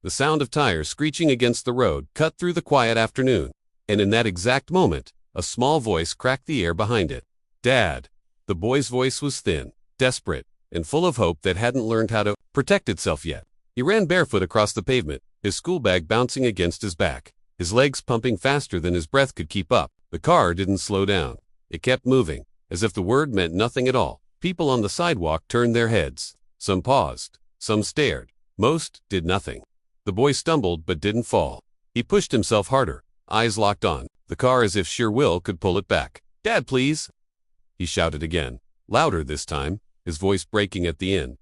The sound of tires screeching against the road cut through the quiet afternoon, and in that exact moment, a small voice cracked the air behind it. "Dad." The boy's voice was thin, desperate, and full of hope that hadn't learned how to protect itself yet. He ran barefoot across the pavement, his school bag bouncing against his back, his legs pumping faster than his breath could keep up. The car didn't slow down. It kept moving, as if the word meant nothing at all. People on the sidewalk turned their heads. Some paused. Some stared. Most did nothing. The boy stumbled but didn't fall. He pushed himself harder, eyes locked on the car as if sheer will could pull it back. "Dad, please!" He shouted again, louder this time, his voice breaking at the end.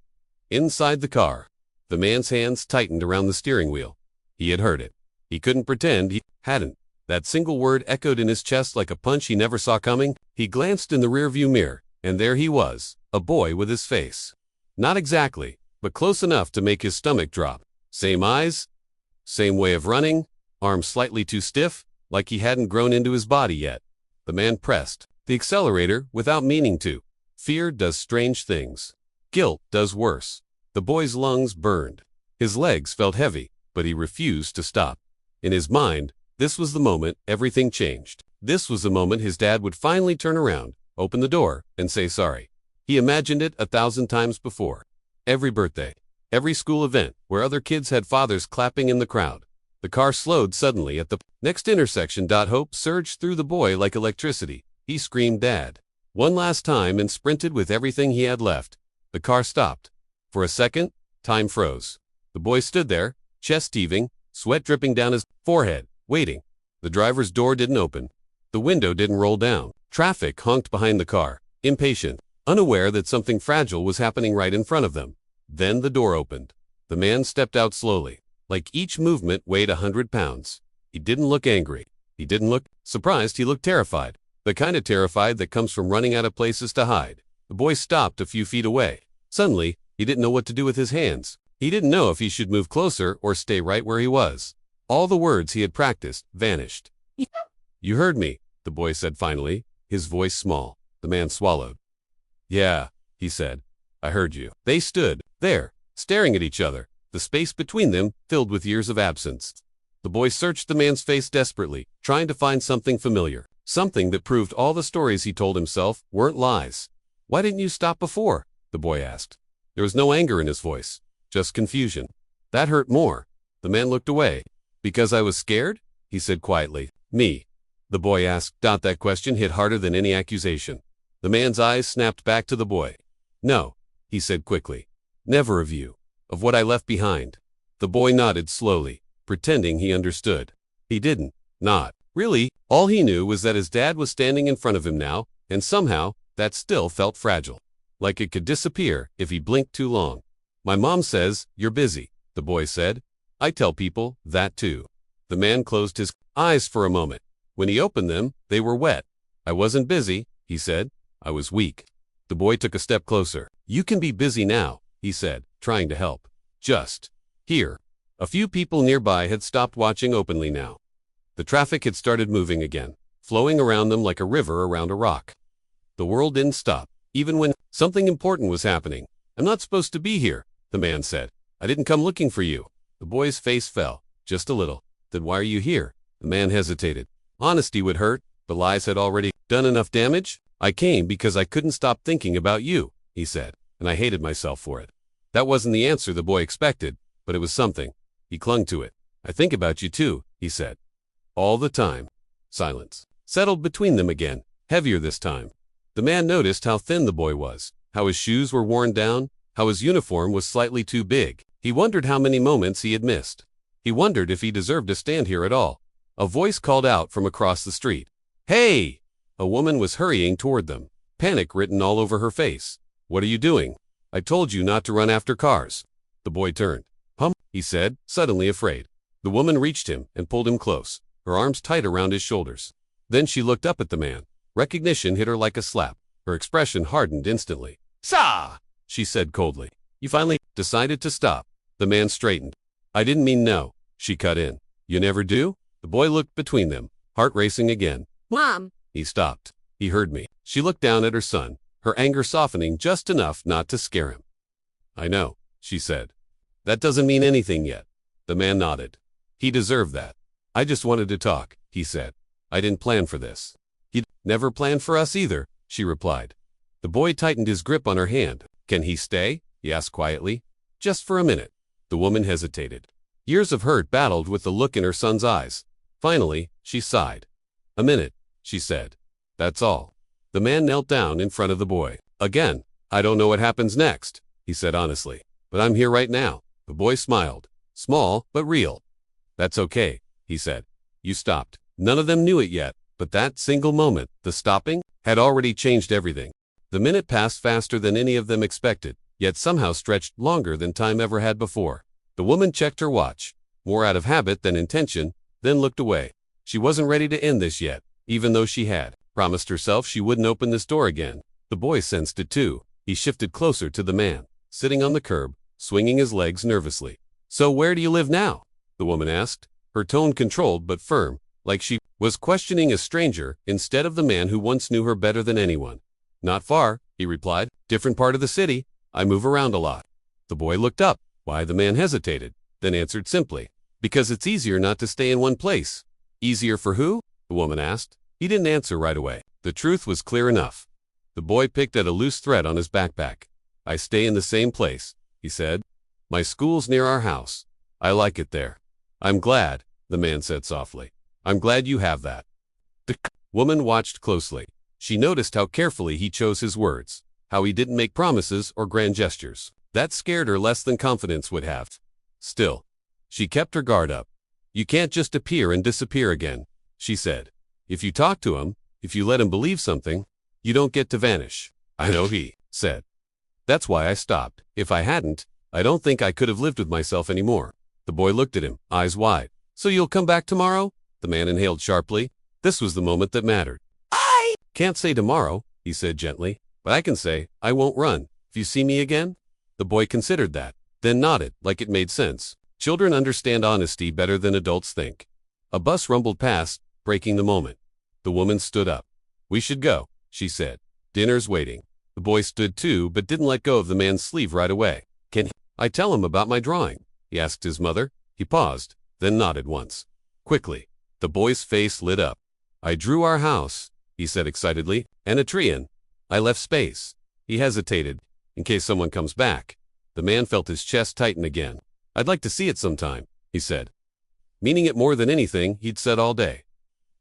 Inside the car, the man's hands tightened around the steering wheel. He had heard it. He couldn't pretend he hadn't. That single word echoed in his chest like a punch he never saw coming. He glanced in the rearview mirror, and there he was, a boy with his face. Not exactly, but close enough to make his stomach drop. Same eyes, same way of running, arms slightly too stiff, like he hadn't grown into his body yet. The man pressed the accelerator without meaning to. Fear does strange things. Guilt does worse. The boy's lungs burned. His legs felt heavy, but he refused to stop. In his mind, this was the moment everything changed. This was the moment his dad would finally turn around, open the door, and say sorry. He imagined it 1,000 times before. Every birthday, every school event where other kids had fathers clapping in the crowd. The car slowed suddenly at the next intersection. Hope surged through the boy like electricity. He screamed "Dad!" one last time and sprinted with everything he had left. The car stopped. For a second, time froze. The boy stood there, chest heaving, sweat dripping down his forehead, waiting. The driver's door didn't open. The window didn't roll down. Traffic honked behind the car, impatient, unaware that something fragile was happening right in front of them. Then the door opened. The man stepped out slowly. Like each movement weighed 100 pounds. He didn't look angry. He didn't look surprised. He looked terrified. The kind of terrified that comes from running out of places to hide. The boy stopped a few feet away. Suddenly, he didn't know what to do with his hands. He didn't know if he should move closer or stay right where he was. All the words he had practiced vanished. "You heard me," the boy said finally, his voice small. The man swallowed. "Yeah," he said. "I heard you." They stood there, staring at each other, the space between them filled with years of absence. The boy searched the man's face desperately, trying to find something familiar, something that proved all the stories he told himself weren't lies. "Why didn't you stop before?" the boy asked. There was no anger in his voice, just confusion. That hurt more. The man looked away. "Because I was scared?" he said quietly. "Me?" the boy asked. That question hit harder than any accusation. The man's eyes snapped back to the boy. "No," he said quickly. "Never of you. Of what I left behind." The boy nodded slowly, pretending he understood. He didn't. Not really. All he knew was that his dad was standing in front of him now, and somehow, that still felt fragile. Like it could disappear if he blinked too long. "My mom says you're busy," the boy said. "I tell people that too." The man closed his eyes for a moment. When he opened them, they were wet. "I wasn't busy," he said. "I was weak." The boy took a step closer. "You can be busy now," he said, trying to help. "Just here." A few people nearby had stopped watching openly now. The traffic had started moving again, flowing around them like a river around a rock. The world didn't stop, even when something important was happening. "I'm not supposed to be here," the man said. "I didn't come looking for you." The boy's face fell, just a little. "Then why are you here?" The man hesitated. Honesty would hurt, but lies had already done enough damage. "I came because I couldn't stop thinking about you," he said, "and I hated myself for it." That wasn't the answer the boy expected, but it was something. He clung to it. "I think about you too," he said. "All the time." Silence settled between them again, heavier this time. The man noticed how thin the boy was, how his shoes were worn down, how his uniform was slightly too big. He wondered how many moments he had missed. He wondered if he deserved to stand here at all. A voice called out from across the street. "Hey!" A woman was hurrying toward them, panic written all over her face. "What are you doing? I told you not to run after cars." The boy turned. He said, suddenly afraid. The woman reached him and pulled him close, her arms tight around his shoulders. Then she looked up at the man. Recognition hit her like a slap. Her expression hardened instantly. "Sa!" she said coldly. "You finally decided to stop." The man straightened. "I didn't mean no," she cut in. "You never do?" The boy looked between them, heart racing again. "Mom!" He stopped. "He heard me." She looked down at her son, her anger softening just enough not to scare him. "I know," she said. "That doesn't mean anything yet." The man nodded. He deserved that. I just wanted to talk, he said. I didn't plan for this. He'd never planned for us either, she replied. The boy tightened his grip on her hand. Can he stay? He asked quietly. Just for a minute. The woman hesitated. Years of hurt battled with the look in her son's eyes. Finally, she sighed. A minute, she said. That's all. The man knelt down in front of the boy. Again, I don't know what happens next, he said honestly. But I'm here right now. The boy smiled. Small, but real. That's okay, he said. You stopped. None of them knew it yet, but that single moment, the stopping, had already changed everything. The minute passed faster than any of them expected, yet somehow stretched longer than time ever had before. The woman checked her watch, more out of habit than intention, then looked away. She wasn't ready to end this yet, even though she had promised herself she wouldn't open this door again. The boy sensed it too. He shifted closer to the man, sitting on the curb, swinging his legs nervously. So where do you live now? The woman asked, her tone controlled but firm, like she was questioning a stranger instead of the man who once knew her better than anyone. Not far, he replied. Different part of the city. I move around a lot. The boy looked up. Why? The man hesitated, then answered simply. Because it's easier not to stay in one place. Easier for who? The woman asked. He didn't answer right away. The truth was clear enough. The boy picked at a loose thread on his backpack. I stay in the same place, he said. My school's near our house. I like it there. I'm glad, the man said softly. I'm glad you have that. The woman watched closely. She noticed how carefully he chose his words, how he didn't make promises or grand gestures. That scared her less than confidence would have. Still, she kept her guard up. You can't just appear and disappear again, she said. If you talk to him, if you let him believe something, you don't get to vanish. I know, he said. That's why I stopped. If I hadn't, I don't think I could have lived with myself anymore. The boy looked at him, eyes wide. So you'll come back tomorrow? The man inhaled sharply. This was the moment that mattered. I can't say tomorrow, he said gently, but I can say, I won't run. If you see me again? The boy considered that, then nodded, like it made sense. Children understand honesty better than adults think. A bus rumbled past, breaking the moment. The woman stood up. We should go, she said. Dinner's waiting. The boy stood too, but didn't let go of the man's sleeve right away. Can I tell him about my drawing? He asked his mother. He paused, then nodded once. Quickly, the boy's face lit up. I drew our house, he said excitedly, and a tree in. I left space. He hesitated, in case someone comes back. The man felt his chest tighten again. I'd like to see it sometime, he said. Meaning it more than anything he'd said all day.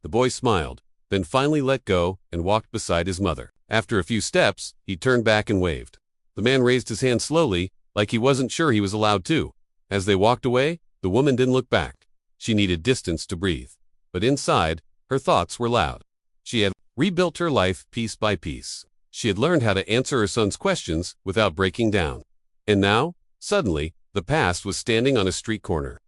The boy smiled, then finally let go and walked beside his mother. After a few steps, he turned back and waved. The man raised his hand slowly, like he wasn't sure he was allowed to. As they walked away, the woman didn't look back. She needed distance to breathe. But inside, her thoughts were loud. She had rebuilt her life piece by piece. She had learned how to answer her son's questions without breaking down. And now, suddenly, the past was standing on a street corner,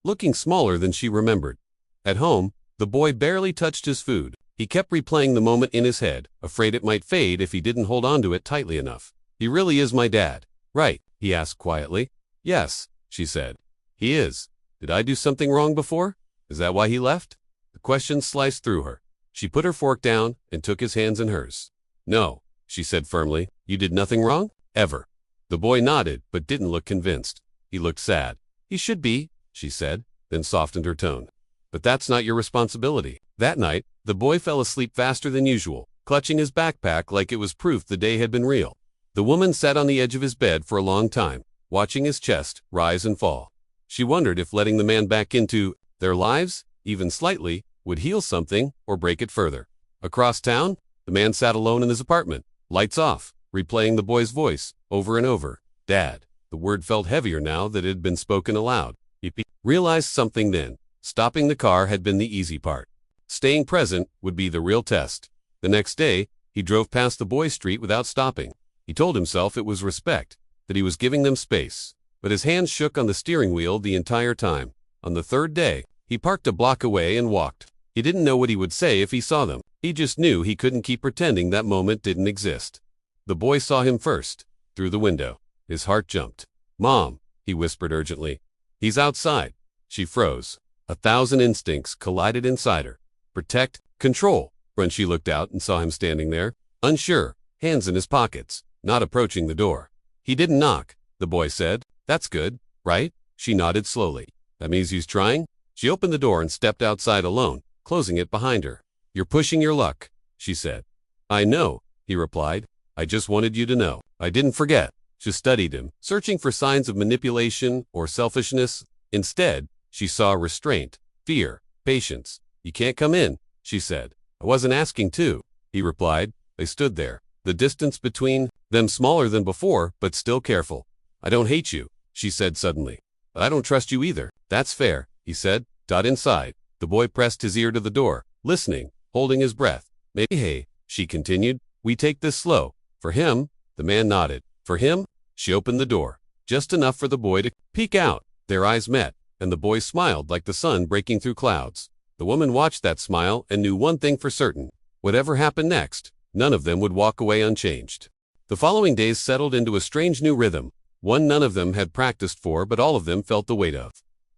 looking smaller than she remembered. At home, the boy barely touched his food. He kept replaying the moment in his head, afraid it might fade if he didn't hold on to it tightly enough. He really is my dad, right? He asked quietly. Yes, she said. He is. Did I do something wrong before? Is that why he left? The question sliced through her. She put her fork down and took his hands in hers. No, she said firmly. You did nothing wrong? Ever. The boy nodded, but didn't look convinced. He looked sad. He should be, she said, then softened her tone. But that's not your responsibility. That night, the boy fell asleep faster than usual, clutching his backpack like it was proof the day had been real. The woman sat on the edge of his bed for a long time, watching his chest rise and fall. She wondered if letting the man back into their lives, even slightly, would heal something or break it further. Across town, the man sat alone in his apartment, lights off, replaying the boy's voice over and over. Dad. The word felt heavier now that it had been spoken aloud. He realized something then. Stopping the car had been the easy part. Staying present would be the real test. The next day, he drove past the boys' street without stopping. He told himself it was respect, that he was giving them space. But his hands shook on the steering wheel the entire time. On the third day, he parked a block away and walked. He didn't know what he would say if he saw them. He just knew he couldn't keep pretending that moment didn't exist. The boy saw him first, through the window. His heart jumped. Mom, he whispered urgently. He's outside. She froze. 1,000 instincts collided inside her. Protect, control. When she looked out and saw him standing there, unsure, hands in his pockets, not approaching the door. He didn't knock, the boy said. That's good, right? She nodded slowly. That means he's trying? She opened the door and stepped outside alone, closing it behind her. You're pushing your luck, she said. I know, he replied. I just wanted you to know. I didn't forget. She studied him, searching for signs of manipulation or selfishness. Instead, she saw restraint, fear, patience. You can't come in, she said. I wasn't asking to, he replied. They stood there, the distance between them smaller than before, but still careful. I don't hate you, she said suddenly. But I don't trust you either. That's fair, he said. Inside. The boy pressed his ear to the door, listening, holding his breath. Maybe, hey, she continued, we take this slow. For him, the man nodded. For him, she opened the door, just enough for the boy to peek out. Their eyes met, and the boy smiled like the sun breaking through clouds. The woman watched that smile and knew one thing for certain. Whatever happened next, none of them would walk away unchanged. The following days settled into a strange new rhythm, one none of them had practiced for, but all of them felt the weight of.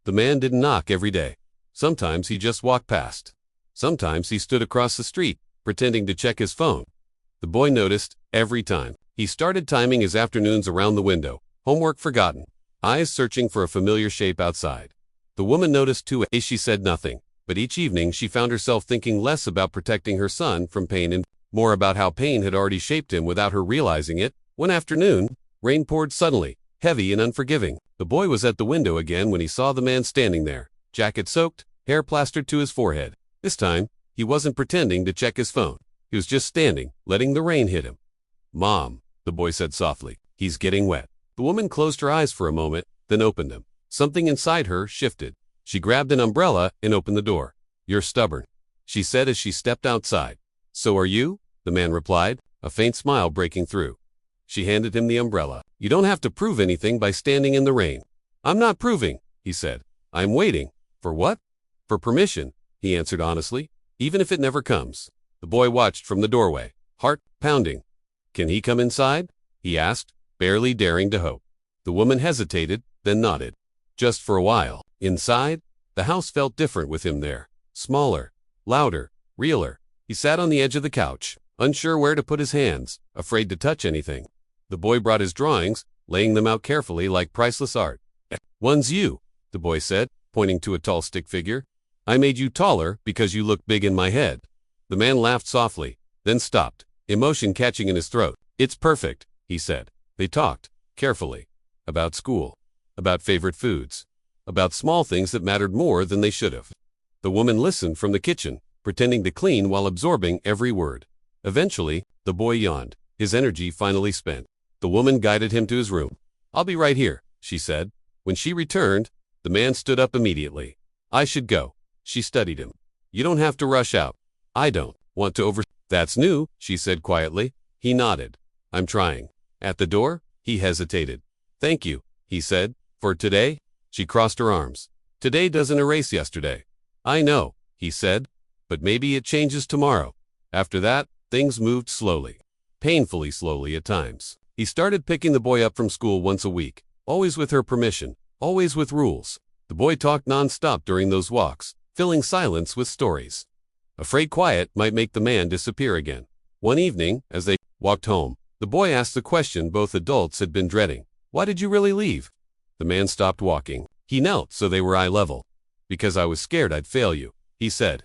The man didn't knock every day. Sometimes he just walked past. Sometimes he stood across the street, pretending to check his phone. The boy noticed every time. He started timing his afternoons around the window, homework forgotten, eyes searching for a familiar shape outside. The woman noticed too. She said nothing, but each evening she found herself thinking less about protecting her son from pain and more about how pain had already shaped him without her realizing it. One afternoon, rain poured suddenly, heavy and unforgiving. The boy was at the window again when he saw the man standing there, jacket soaked, hair plastered to his forehead. This time, he wasn't pretending to check his phone. He was just standing, letting the rain hit him. Mom, the boy said softly, he's getting wet. The woman closed her eyes for a moment, then opened them. Something inside her shifted. She grabbed an umbrella and opened the door. You're stubborn, she said as she stepped outside. So are you? The man replied, a faint smile breaking through. She handed him the umbrella. You don't have to prove anything by standing in the rain. I'm not proving, he said. I'm waiting. For what? For permission, he answered honestly, even if it never comes. The boy watched from the doorway, heart pounding. Can he come inside? He asked, barely daring to hope. The woman hesitated, then nodded. Just for a while. Inside, the house felt different with him there. Smaller, louder, realer. He sat on the edge of the couch, unsure where to put his hands, afraid to touch anything. The boy brought his drawings, laying them out carefully like priceless art. One's you, the boy said, pointing to a tall stick figure. I made you taller because you look big in my head. The man laughed softly, then stopped, emotion catching in his throat. It's perfect, he said. They talked, carefully, about school, about favorite foods, about small things that mattered more than they should have. The woman listened from the kitchen, pretending to clean while absorbing every word. Eventually, the boy yawned, his energy finally spent. The woman guided him to his room. I'll be right here, she said. When she returned, the man stood up immediately. I should go. She studied him. You don't have to rush out. I don't want to That's new, she said quietly. He nodded. I'm trying. At the door, he hesitated. Thank you, he said. For today? She crossed her arms. Today doesn't erase yesterday. I know, he said. But maybe it changes tomorrow. After that, things moved slowly. Painfully slowly at times. He started picking the boy up from school once a week. Always with her permission. Always with rules. The boy talked non-stop during those walks, filling silence with stories. Afraid quiet might make the man disappear again. One evening, as they walked home, the boy asked the question both adults had been dreading. Why did you really leave? The man stopped walking. He knelt so they were eye level. Because I was scared I'd fail you, he said.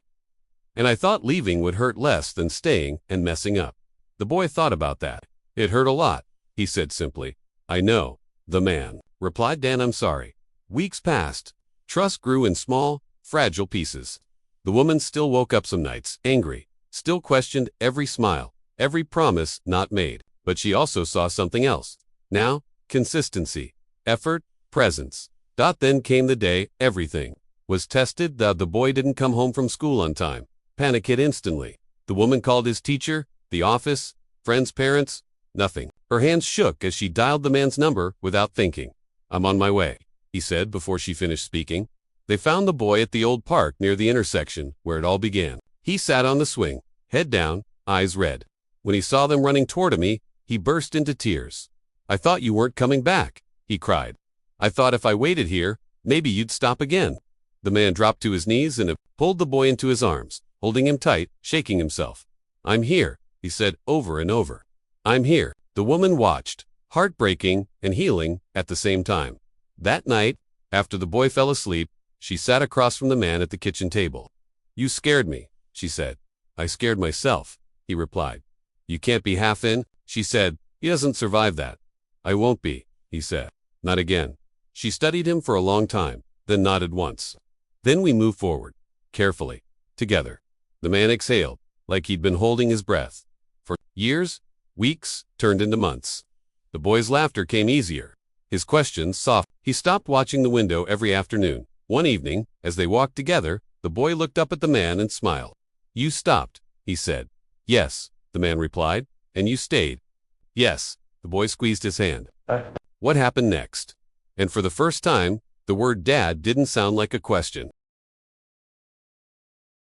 And I thought leaving would hurt less than staying and messing up. The boy thought about that. It hurt a lot, he said simply. I know, the man replied. Dan, I'm sorry. Weeks passed. Trust grew in small, fragile pieces. The woman still woke up some nights, angry, still questioned every smile, every promise not made. But she also saw something else. Now, consistency, effort, presence. Then came the day everything was tested. The boy didn't come home from school on time. Panic hit instantly. The woman called his teacher, the office, friends' parents, nothing. Her hands shook as she dialed the man's number without thinking. I'm on my way, he said before she finished speaking. They found the boy at the old park near the intersection where it all began. He sat on the swing, head down, eyes red. When he saw them running toward him, he burst into tears. I thought you weren't coming back, he cried. I thought if I waited here, maybe you'd stop again. The man dropped to his knees and pulled the boy into his arms, holding him tight, shaking himself. I'm here, he said over and over. I'm here. The woman watched, heartbreaking and healing at the same time. That night, after the boy fell asleep, She sat across from the man at the kitchen table. You scared me, she said. I scared myself, he replied. You can't be half in, she said. He doesn't survive that. I won't be, he said. Not again. She studied him for a long time, then nodded once. Then we moved forward, carefully, together. The man exhaled, like he'd been holding his breath. For years, weeks, turned into months. The boy's laughter came easier. His questions soft. He stopped watching the window every afternoon. One evening, as they walked together, the boy looked up at the man and smiled. You stopped, he said. Yes, the man replied. And you stayed. Yes, the boy squeezed his hand. What happened next? And for the first time, the word dad didn't sound like a question.